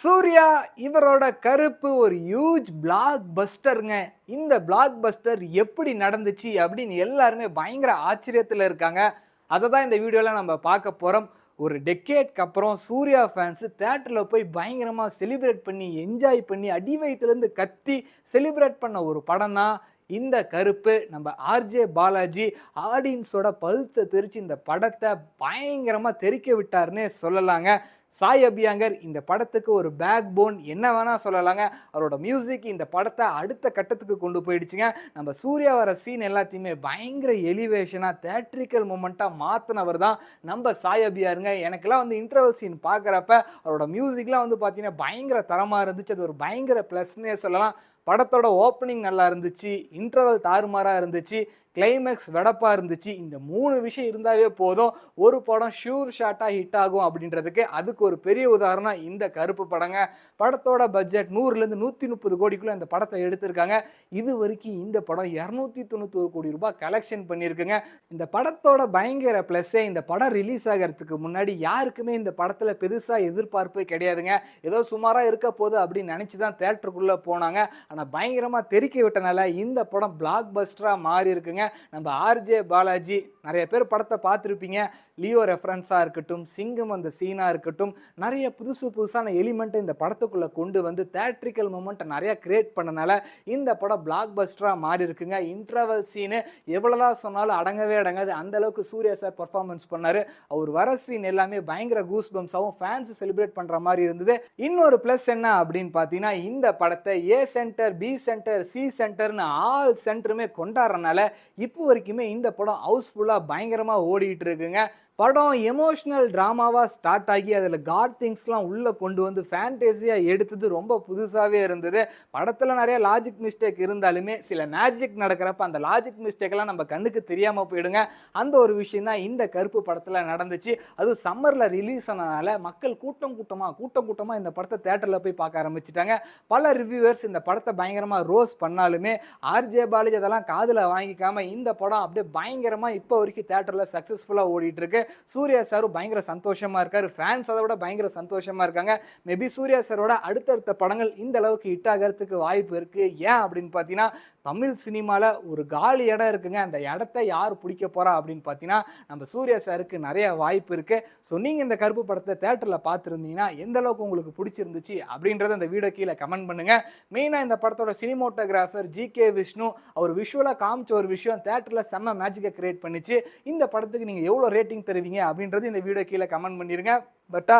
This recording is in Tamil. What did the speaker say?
சூர்யா இவரோட கருப்பு ஒரு ஹியூஜ் பிளாக் பஸ்டர்ங்க. இந்த பிளாக் பஸ்டர் எப்படி நடந்துச்சு அப்படின்னு எல்லாருமே பயங்கர ஆச்சரியத்துல இருக்காங்க. அத தான் இந்த வீடியோல நம்ம பார்க்க போறோம். ஒரு டெக்கேட்க்கு அப்புறம் சூர்யா ஃபேன்ஸ் தியேட்டர்ல போய் பயங்கரமா செலிப்ரேட் பண்ணி, என்ஜாய் பண்ணி, அடி வயித்துலேருந்து கத்தி செலிப்ரேட் பண்ண ஒரு படம் தான் இந்த கருப்பு. நம்ம ஆர்ஜே பாலாஜி ஆடியன்ஸோட பல்ஸ தெரிச்சு இந்த படத்த பயங்கரமா தெறிக்க விட்டாருன்னே சொல்லலாங்க. சாய் அபியங்கர் இந்த படத்துக்கு ஒரு பேக் போன் என்ன வேணா சொல்லலாங்க. அவரோட மியூசிக் இந்த படத்தை அடுத்த கட்டத்துக்கு கொண்டு போயிடுச்சுங்க. நம்ம சூர்யா வர சீன் எல்லாத்தையுமே பயங்கர எலிவேஷனா தியேட்ரிக்கல் மூமெண்ட்டா மாத்தினவர் தான் நம்ம சாய் அபியாருங்க. எனக்கெல்லாம் வந்து இன்டர்வல் சீன் பார்க்குறப்ப அவரோட மியூசிக்லாம் வந்து பார்த்தீங்கன்னா பயங்கர தரமாக இருந்துச்சு. அது ஒரு பயங்கர ப்ளஸ்னே சொல்லலாம். படத்தோட ஓப்பனிங் நல்லா இருந்துச்சு, இன்டர்வல் தாறுமாறா இருந்துச்சு, கிளைமேக்ஸ் வெடப்பா இருந்துச்சு. இந்த 3 விஷயம் இருந்தாவே போதும் ஒரு படம் ஷூர் ஷாட்டா ஹிட் ஆகும் அப்படின்றதுக்கு அதுக்கு ஒரு பெரிய உதாரணம் இந்த கருப்பு படங்க. படத்தோட பட்ஜெட் 100லேருந்து 130 கோடிக்குள்ள இந்த படத்தை எடுத்திருக்காங்க. இது வரைக்கும் இந்த படம் 291 கோடி ரூபாய் கலெக்ஷன் பண்ணியிருக்குங்க. இந்த படத்தோட பயங்கர ப்ளஸ்ஸே இந்த படம் ரிலீஸ் ஆகிறதுக்கு முன்னாடி யாருக்குமே இந்த படத்தில் பெருசாக எதிர்பார்ப்பே கிடையாதுங்க. ஏதோ சுமாராக இருக்க போகுது அப்படின்னு நினச்சி தான் தேட்டருக்குள்ளே போனாங்க. ஆனால் பயங்கரமாக தெறிக்க விட்டனால இந்த படம் பிளாக் பஸ்டராக மாறி இருக்குங்க. நம்ம ஆர்ஜே பாலாஜி நிறைய பேர் படத்தை பார்த்துருப்பீங்க. லியோ ரெஃபரன்ஸாக இருக்கட்டும், சிங்கம் அந்த சீனாக இருக்கட்டும், நிறைய புதுசான எலிமெண்ட்டை இந்த படத்துக்குள்ளே கொண்டு வந்து தேட்ரிக்கல் மூமெண்ட்டை நிறையா கிரியேட் பண்ணனால இந்த படம் பிளாக் பஸ்டராக மாறி இருக்குங்க. இன்டர்வல் சீனு எவ்வளோதான் சொன்னாலும் அடங்கவே அடங்காது. அந்த அளவுக்கு சூர்யா சார் பர்ஃபார்மன்ஸ் பண்ணார். அவர் வர சீன் எல்லாமே பயங்கர கூஸ் பம்ஸாகவும் ஃபேன்ஸ் செலிப்ரேட் பண்ணுற மாதிரி இருந்தது. இன்னொரு ப்ளஸ் என்ன அப்படின்னு பார்த்தீங்கன்னா, இந்த படத்தை A centre, B centre, C சென்டர்னு ஆல் சென்டருமே கொண்டாடுறனால இப்போ வரைக்குமே இந்த படம் ஹவுஸ்ஃபுல்லாக பயங்கரமாக ஓடிட்டு இருக்குங்க. படம் எமோஷ்னல் ட்ராமாவாக ஸ்டார்ட் ஆகி அதில் காட் திங்ஸ்லாம் உள்ளே கொண்டு வந்து ஃபேண்டேசியாக எடுத்தது ரொம்ப புதுசாகவே இருந்தது. படத்தில் நிறைய லாஜிக் மிஸ்டேக் இருந்தாலுமே சில மேஜிக் நடக்கிறப்ப அந்த லாஜிக் மிஸ்டேக்கெல்லாம் நம்ம கண்ணுக்கு தெரியாமல் போயிடுங்க. அந்த ஒரு விஷயம் தான் இந்த கருப்பு படத்தில் நடந்துச்சு. அதுவும் சம்மரில் ரிலீஸ் ஆனதுனால மக்கள் கூட்டமாக இந்த படத்தை தேட்டரில் போய் பார்க்க ஆரம்பிச்சிட்டாங்க. பல ரிவ்யூவர்ஸ் இந்த படத்தை பயங்கரமாக ரோஸ் பண்ணாலுமே ஆர்ஜே பாலாஜி அதெல்லாம் காதில் வாங்கிக்காமல் இந்த படம் அப்படியே பயங்கரமாக இப்போ வரைக்கும் தேட்டரில் சக்ஸஸ்ஃபுல்லாக ஓடிட்டு இருக்கு. சூர்யா சாரும் பயங்கர சந்தோஷமா இருக்காரு. ஃபேன்ஸ் அதை விட பயங்கர சந்தோஷமா இருக்காங்க. மேபி சூர்யா சாரோட அடுத்தடுத்த படங்கள் இந்த அளவுக்கு ஹிட் ஆகிறதுக்கு வாய்ப்பு இருக்கு. ஏன் அப்படின்னு பார்த்தீங்கன்னா, தமிழ் சினிமாவில் ஒரு காலி இடம் இருக்குங்க. அந்த இடத்த யார் பிடிக்க போறா அப்படின்னு பார்த்தீங்கன்னா, நம்ம சூர்யா சாருக்கு நிறைய வாய்ப்பு இருக்கு. ஸோ நீங்கள் இந்த கருப்பு படத்தை தேட்டரில் பார்த்துருந்தீங்கன்னா எந்த அளவுக்கு உங்களுக்கு பிடிச்சிருந்துச்சு அப்படின்றத இந்த வீடியோ கீழே கமெண்ட் பண்ணுங்க. மெயினாக இந்த படத்தோட சினிமோட்டோகிராஃபர் ஜி.கே. விஷ்ணு அவர் விஷுவலாக காமிச்ச ஒரு விஷயம் தேட்டரில் செம்ம மேஜிக்கை கிரியேட் பண்ணிச்சு. இந்த படத்துக்கு நீங்கள் எவ்வளோ ரேட்டிங் தருவீங்க அப்படின்றது இந்த வீடியோ கீழே கமெண்ட் பண்ணிருங்க. பட்டா